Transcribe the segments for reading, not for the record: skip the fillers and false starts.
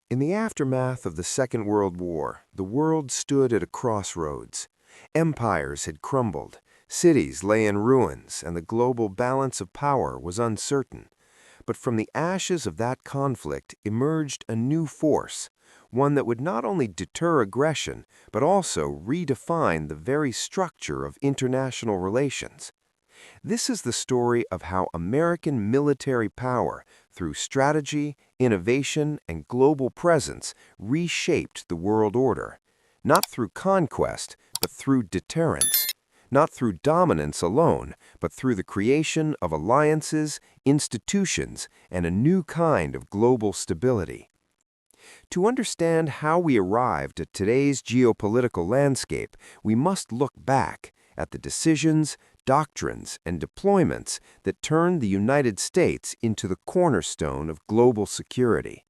In the aftermath of the Second World War, the world stood at a crossroads. Empires had crumbled, cities lay in ruins, and the global balance of power was uncertain. But from the ashes of that conflict emerged a new force, one that would not only deter aggression, but also redefine the very structure of international relations. This is the story of how American military power, through strategy, innovation, and global presence, reshaped the world order, not through conquest, but through deterrence, not through dominance alone, but through the creation of alliances, institutions, and a new kind of global stability. To understand how we arrived at today's geopolitical landscape, we must look back at the decisions, doctrines, and deployments that turned the United States into the cornerstone of global security.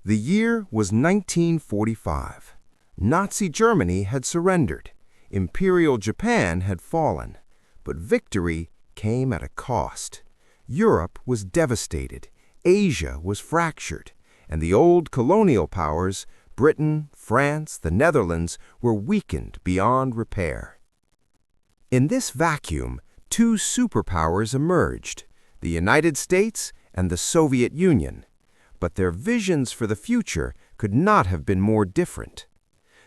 The year was 1945. Nazi Germany had surrendered. Imperial Japan had fallen. But victory came at a cost. Europe was devastated. Asia was fractured. And the old colonial powers, Britain, France, the Netherlands, were weakened beyond repair. In this vacuum, two superpowers emerged, the United States and the Soviet Union. But their visions for the future could not have been more different.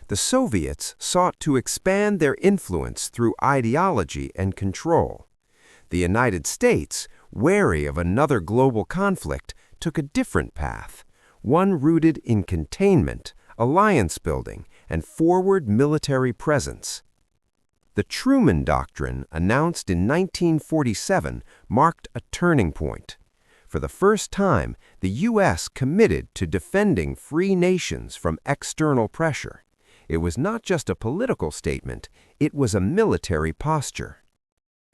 The Soviets sought to expand their influence through ideology and control. The United States, wary of another global conflict, took a different path, one rooted in containment, alliance building, and forward military presence. The Truman Doctrine, announced in 1947, marked a turning point. For the first time, the U.S. committed to defending free nations from external pressure. It was not just a political statement, it was a military posture.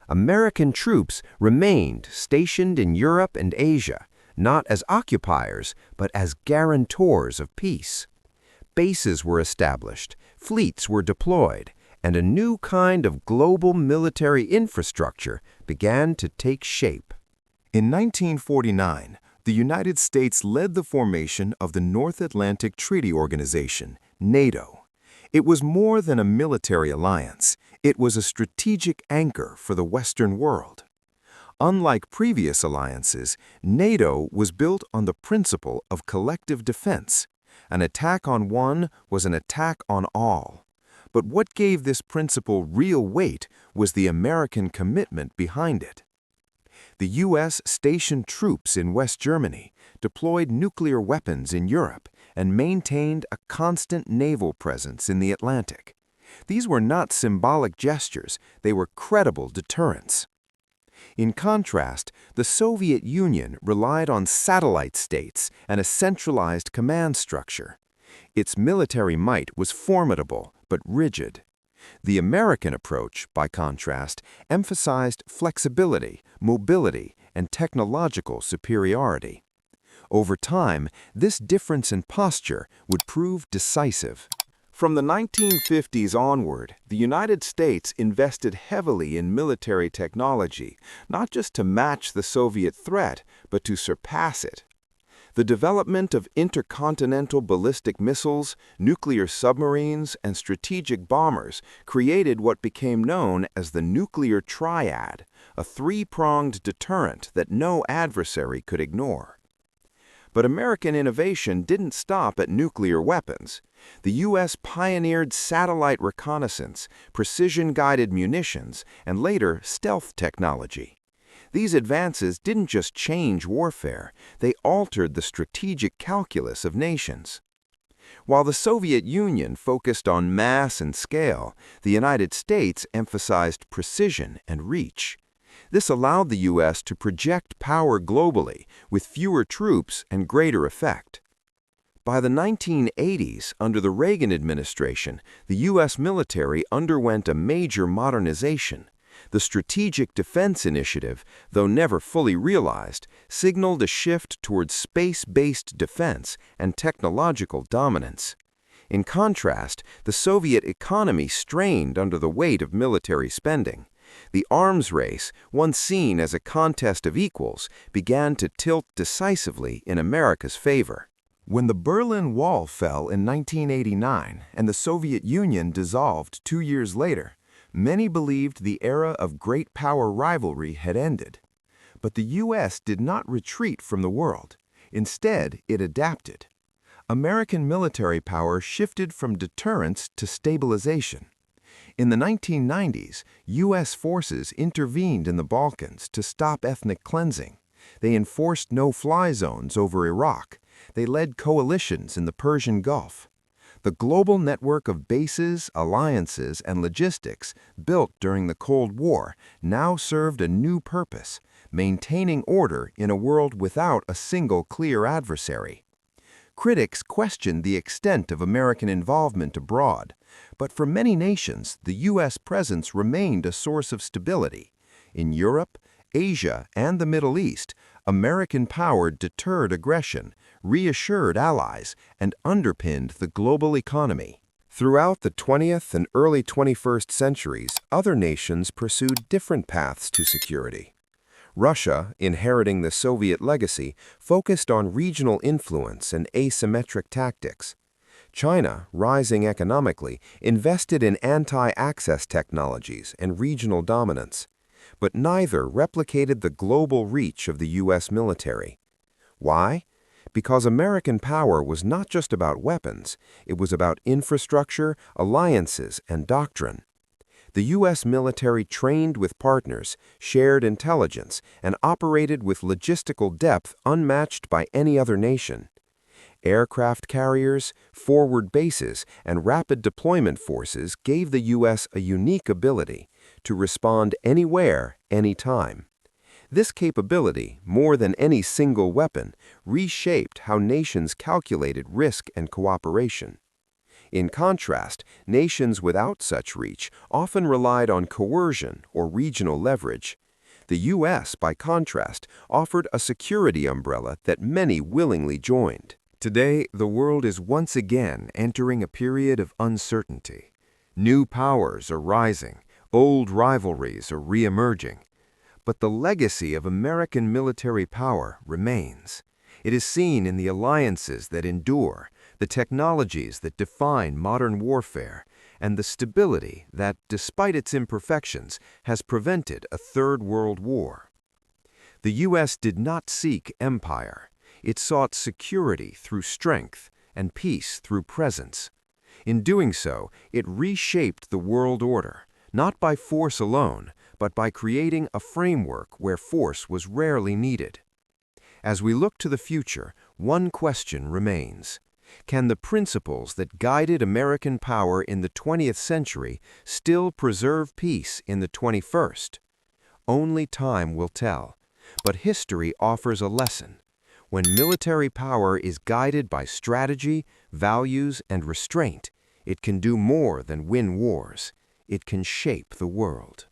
American troops remained stationed in Europe and Asia, not as occupiers, but as guarantors of peace. Bases were established, fleets were deployed, and a new kind of global military infrastructure began to take shape. In 1949, the United States led the formation of the North Atlantic Treaty Organization, NATO. It was more than a military alliance. It was a strategic anchor for the Western world. Unlike previous alliances, NATO was built on the principle of collective defense. An attack on one was an attack on all. But what gave this principle real weight was the American commitment behind it. The U.S. stationed troops in West Germany, deployed nuclear weapons in Europe, and maintained a constant naval presence in the Atlantic. These were not symbolic gestures, they were credible deterrents. In contrast, the Soviet Union relied on satellite states and a centralized command structure. Its military might was formidable but rigid. The American approach, by contrast, emphasized flexibility, mobility, and technological superiority. Over time, this difference in posture would prove decisive. From the 1950s onward, the United States invested heavily in military technology, not just to match the Soviet threat, but to surpass it. The development of intercontinental ballistic missiles, nuclear submarines, and strategic bombers created what became known as the nuclear triad, a three-pronged deterrent that no adversary could ignore. But American innovation didn't stop at nuclear weapons. The U.S. pioneered satellite reconnaissance, precision-guided munitions, and later stealth technology. These advances didn't just change warfare, they altered the strategic calculus of nations. While the Soviet Union focused on mass and scale, the United States emphasized precision and reach. This allowed the U.S. to project power globally with fewer troops and greater effect. By the 1980s, under the Reagan administration, the U.S. military underwent a major modernization. The Strategic Defense Initiative, though never fully realized, signaled a shift towards space-based defense and technological dominance. In contrast, the Soviet economy strained under the weight of military spending. The arms race, once seen as a contest of equals, began to tilt decisively in America's favor. When the Berlin Wall fell in 1989 and the Soviet Union dissolved 2 years later, many believed the era of great power rivalry had ended. But the U.S. did not retreat from the world. Instead, it adapted. American military power shifted from deterrence to stabilization. In the 1990s, U.S. forces intervened in the Balkans to stop ethnic cleansing. They enforced no-fly zones over Iraq. They led coalitions in the Persian Gulf. The global network of bases, alliances, and logistics built during the Cold War now served a new purpose: maintaining order in a world without a single clear adversary. Critics questioned the extent of American involvement abroad, but for many nations, the U.S. presence remained a source of stability. In Europe, Asia, and the Middle East, American power deterred aggression, reassured allies, and underpinned the global economy. Throughout the 20th and early 21st centuries, other nations pursued different paths to security. Russia, inheriting the Soviet legacy, focused on regional influence and asymmetric tactics. China, rising economically, invested in anti-access technologies and regional dominance. But neither replicated the global reach of the U.S. military. Why? Because American power was not just about weapons, it was about infrastructure, alliances, and doctrine. The U.S. military trained with partners, shared intelligence, and operated with logistical depth unmatched by any other nation. Aircraft carriers, forward bases, and rapid deployment forces gave the U.S. a unique ability to respond anywhere, anytime. This capability, more than any single weapon, reshaped how nations calculated risk and cooperation. In contrast, nations without such reach often relied on coercion or regional leverage. The U.S., by contrast, offered a security umbrella that many willingly joined. Today, the world is once again entering a period of uncertainty. New powers are rising, old rivalries are re-emerging. But the legacy of American military power remains. It is seen in the alliances that endure, the technologies that define modern warfare, and the stability that, despite its imperfections, has prevented a Third World War. The U.S. did not seek empire. It sought security through strength and peace through presence. In doing so, it reshaped the world order, not by force alone, but by creating a framework where force was rarely needed. As we look to the future, one question remains. Can the principles that guided American power in the 20th century still preserve peace in the 21st? Only time will tell, but history offers a lesson. When military power is guided by strategy, values, and restraint, it can do more than win wars. It can shape the world.